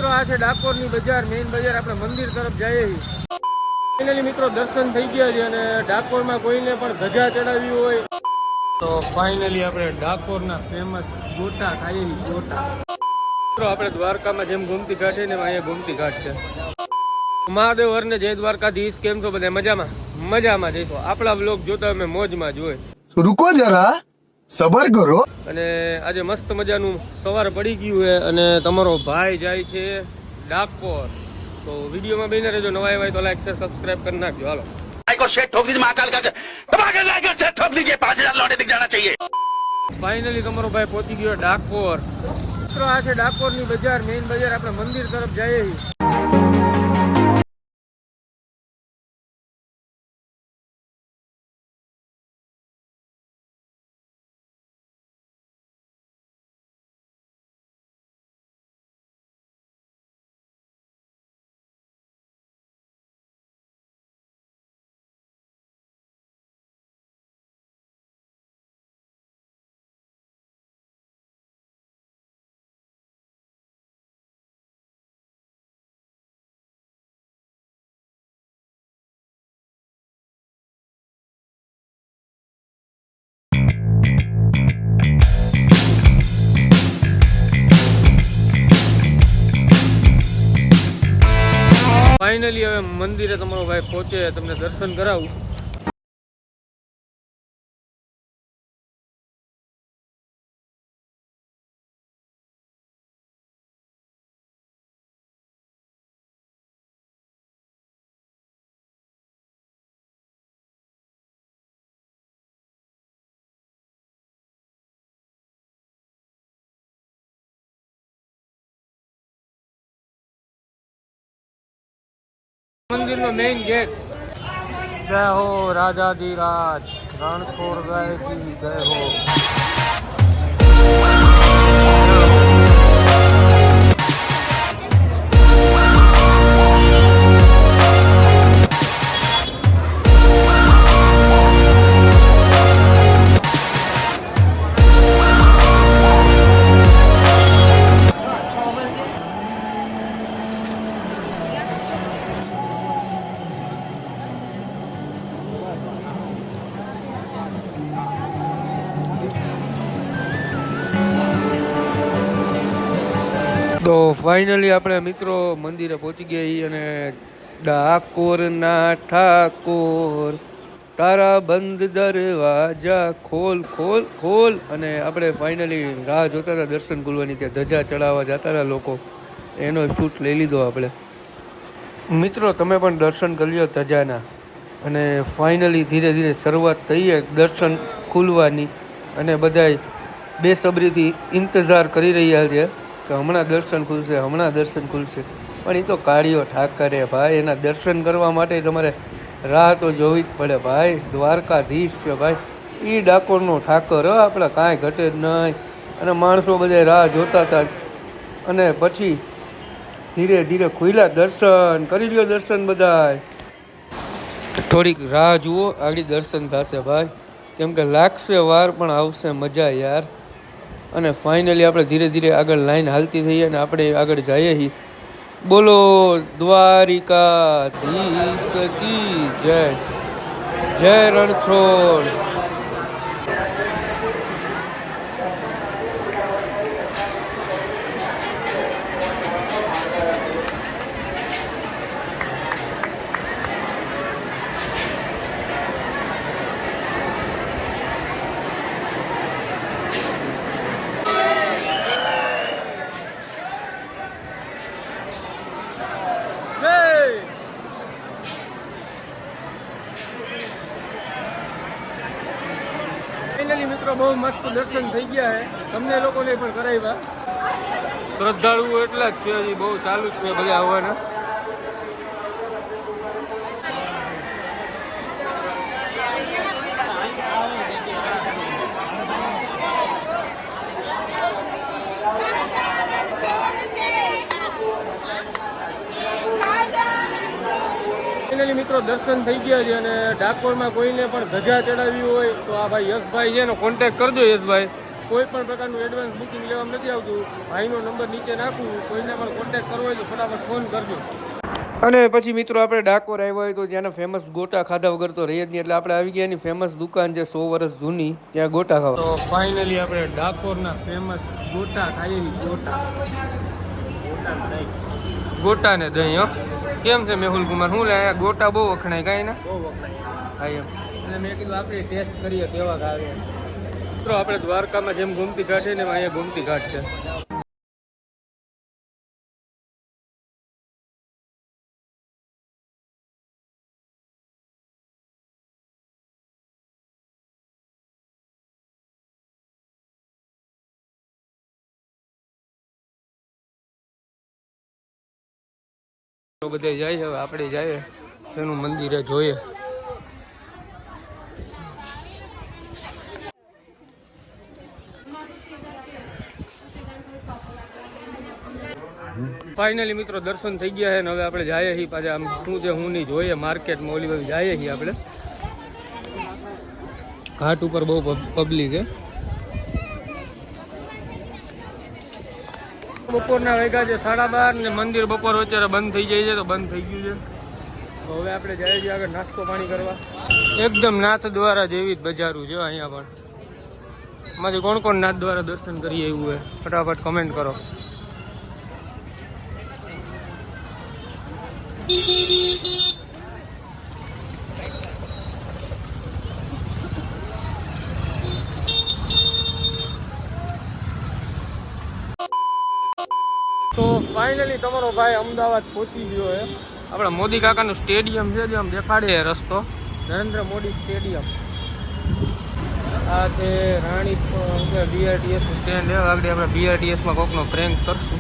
મિત્રો આ છે ડાકોરની બજાર, મેઇન બજાર. આપણે મંદિર તરફ જઈએ છીએ. ફાઇનલી મિત્રો દર્શન થઈ ગયા છે અને ડાકોરમાં કોઈને પણ ધજા ચડાવી હોય તો ફાઇનલી આપણે ડાકોરના ફેમસ ગોટા ખાઈએ છીએ. ગોટા મિત્રો આપણે દ્વારકામાં જેમ ગોમતી ઘાટ છે ને અહીંયા ગોમતી ઘાટ છે. મહાદેવ હરને જય દ્વારકાધીશ. કેમ છો બધા? મજામાં? મજામાં જઈશું. આપણા વ્લોગ જોતા અમે મોજમાં જ હોય. રૂકો જરા, સબર કરો. અને આજે મસ્ત મજાનું સવાર પડી ગયું છે અને તમારો ભાઈ જાય છે ડાકોર. તો વિડીયોમાં બને રહેજો. નવા આવ્યા તો લાઈક શેર સબસ્ક્રાઇબ કરી નાખજો. હાલો ફાઇનલી તમારો ભાઈ પહોંચી ગયો ડાકોર. મિત્રો આ છે ડાકોરની બજાર, મેઇન બજાર. આપણે મંદિર તરફ જઈએ છીએ. ફાઇનલી હવે મંદિરે તમારો ભાઈ પહોંચે, તમને દર્શન કરાવું. મંદિરનો મેઇન ગેટ. જય હો રાજાધિરાજ, રણછોડ ગાય કી જય હો. તો ફાઇનલી આપણે મિત્રો મંદિરે પહોંચી ગયા છીએ અને ડાકોરના ઠાકોર તારા બંધ દરવાજા ખોલ ખોલ ખોલ. અને આપણે ફાઇનલી રાહ જોતા હતા દર્શન ખુલવાની, ત્યાં ધજા ચડાવવા જતા હતા લોકો. એનો શૂટ લઈ લીધો આપણે. મિત્રો તમે પણ દર્શન કરી લો ધજાના. અને ફાઇનલી ધીરે ધીરે શરૂઆત થઈ છે દર્શન ખુલવાની અને બધાય બેસબરીથી ઇંતજાર કરી રહ્યા છે કે હમણાં દર્શન ખુલશે, હમણાં દર્શન ખુલશે. પણ એ તો કાળિયો ઠાકરે ભાઈ, એના દર્શન કરવા માટે તમારે રાહ તો જોવી જ પડે ભાઈ. દ્વારકાધીશ છે ભાઈ, એ ડાકોરનો ઠાકર. આપણે કાંઈ ઘટે જ નહીં. અને માણસો બધા રાહ જોતા હતા અને પછી ધીરે ધીરે ખુલ્યા દર્શન. કરી લ્યો દર્શન બધાય. થોડીક રાહ જુઓ, આગળ દર્શન થશે ભાઈ. કેમ કે લાગશે વાર પણ આવશે મજા યાર. અને ફાઇનલી આપણે ધીરે ધીરે આગળ લાઈન હાલતી થઈએ અને આપણે આગળ જઈએ છીએ. બોલો દ્વારિકાધીશ કી જય. જય રણછોડ. ફાઇનલી મિત્રો બહુ મસ્ત દર્શન થઈ ગયા છે. તમને લોકોને પણ કરાવ્યા. શ્રદ્ધાળુઓ એટલા જ છે, હજી બહુ ચાલુ જ છે બધા આવવાના. ફાઇનલી મિત્રો દર્શન થઈ ગયા છે અને ડાકોરમાં કોઈને પણ ધજા ચડાવી હોય તો આ ભાઈ યશભાઈ છે એનો કોન્ટેક્ટ કરજો. યશભાઈ કોઈ પણ પ્રકારનું એડવાન્સ બુકિંગ લેવામાં નથી આવતું. ભાઈનો નંબર નીચે નાખું, કોઈને પણ કોન્ટેક્ટ કરવો હોય તો ફટાફટ ફોન કરજો. અને પછી મિત્રો આપણે ડાકોર આવ્યા હોય તો ત્યાંના ફેમસ ગોટા ખાધા વગર તો રહી જ નહીં, એટલે આપણે આવી ગયા એની ફેમસ દુકાન છે 100 વર્ષ જૂની, ત્યાં ગોટા ખાવા. તો ફાઇનલી આપણે ડાકોરના ફેમસ ગોટા ખાઈએ. ગોટા ને દહીં. હો કેમ છે મેહુલ કુમાર? શું લે ગોટા બહુ વખણાય કાંઈ ને? બહુ વખણાય. હા એમ. એટલે મેં કીધું આપણે ટેસ્ટ કરીએ કેવા આવે. મિત્રો આપણે દ્વારકામાં જેમ ગોમતી ઘાટ છે ને અહીંયા ગોમતી ઘાટ છે. બધે જાય છે, હવે આપણે જઈએ એનું મંદિરે જોઈએ. ફાઇનલી મિત્રો દર્શન થઈ ગયા છે ને હવે આપણે જઈએ છીએ પાછા. આમ શું છે હું નહીં જોઈએ માર્કેટમાં ઓલી બાજુ જઈએ છીએ આપણે. ઘાટ ઉપર બહુ પબ્લિક છે. બપોરના વાગ્યા છે 12:30 ને મંદિર બપોર અત્યારે બંધ થઈ જાય છે, તો બંધ થઈ ગયું છે. તો હવે આપણે જઈએ છીએ આગળ નાસ્તો પાણી કરવા. એકદમ નાથ દ્વારા જેવી જ બજારું છે અહીંયા પણ. એમાંથી કોણ કોણ નાથ દ્વારા દર્શન કરીએ એવું છે ફટાફટ કમેન્ટ કરો. તો ફાઇનલી તમારો ભાઈ અમદાવાદ પહોંચી ગયો છે. આપણા મોદી કાકાનું સ્ટેડિયમ છે, જે આમ દેખાડે રસ્તો, નરેન્દ્ર મોદી સ્ટેડિયમ. આ છે રાણી BRTS સ્ટેન્ડ. આગળ આપણે BRTSમાં કોકનો પ્રેન્ક કરશું.